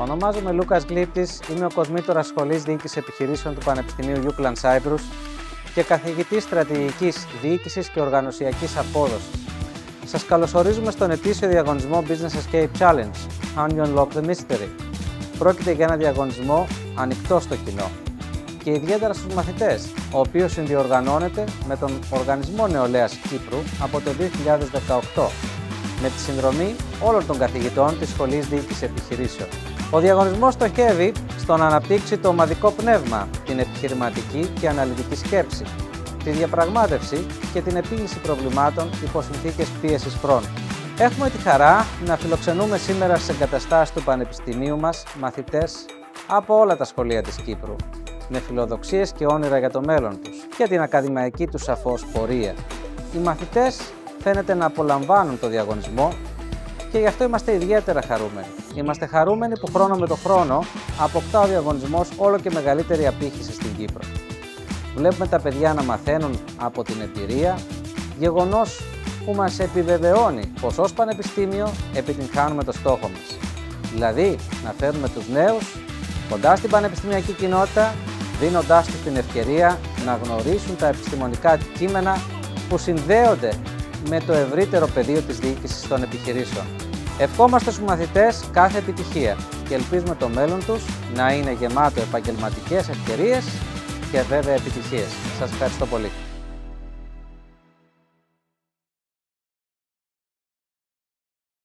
Ονομάζομαι Λούκας Γλύπτης, είμαι ο κοσμήτορας Σχολής Διοίκησης Επιχειρήσεων του Πανεπιστημίου Euclid Cyprus και καθηγητής Στρατηγικής Διοίκησης και Οργανωσιακής Απόδοσης. Σας καλωσορίζουμε στον ετήσιο διαγωνισμό Business Escape Challenge, How You Unlock the Mystery. Πρόκειται για ένα διαγωνισμό ανοιχτό στο κοινό και ιδιαίτερα στους μαθητές, ο οποίος συνδιοργανώνεται με τον Οργανισμό Νεολαίας Κύπρου από το 2018, με τη συνδρομή όλων των καθηγητών της Σχολής Διοίκησης Επιχειρήσεων. Ο διαγωνισμός στοχεύει στο να αναπτύξει το ομαδικό πνεύμα, την επιχειρηματική και αναλυτική σκέψη, τη διαπραγμάτευση και την επίλυση προβλημάτων υπό συνθήκες πίεσης χρόνου. Έχουμε τη χαρά να φιλοξενούμε σήμερα στις εγκαταστάσεις του Πανεπιστημίου μας μαθητές από όλα τα σχολεία της Κύπρου, με φιλοδοξίες και όνειρα για το μέλλον τους και την ακαδημαϊκή τους σαφώς πορεία. Οι μαθητές φαίνεται να απολαμβάνουν το διαγωνισμό και γι' αυτό είμαστε ιδιαίτερα χαρούμενοι. Είμαστε χαρούμενοι που χρόνο με το χρόνο αποκτά ο διαγωνισμός όλο και μεγαλύτερη απήχηση στην Κύπρο. Βλέπουμε τα παιδιά να μαθαίνουν από την εμπειρία, γεγονός που μας επιβεβαιώνει πως ως πανεπιστήμιο επιτυγχάνουμε το στόχο μας. Δηλαδή, να φέρουμε τους νέους κοντά στην πανεπιστημιακή κοινότητα, δίνοντάς τους την ευκαιρία να γνωρίσουν τα επιστημονικά κείμενα που συνδέονται με το ευρύτερο πεδίο της διοίκησης των επιχειρήσεων. Ευχόμαστε στους μαθητές κάθε επιτυχία και ελπίζουμε το μέλλον τους να είναι γεμάτο επαγγελματικές ευκαιρίες και βέβαια επιτυχίες. Σας ευχαριστώ πολύ.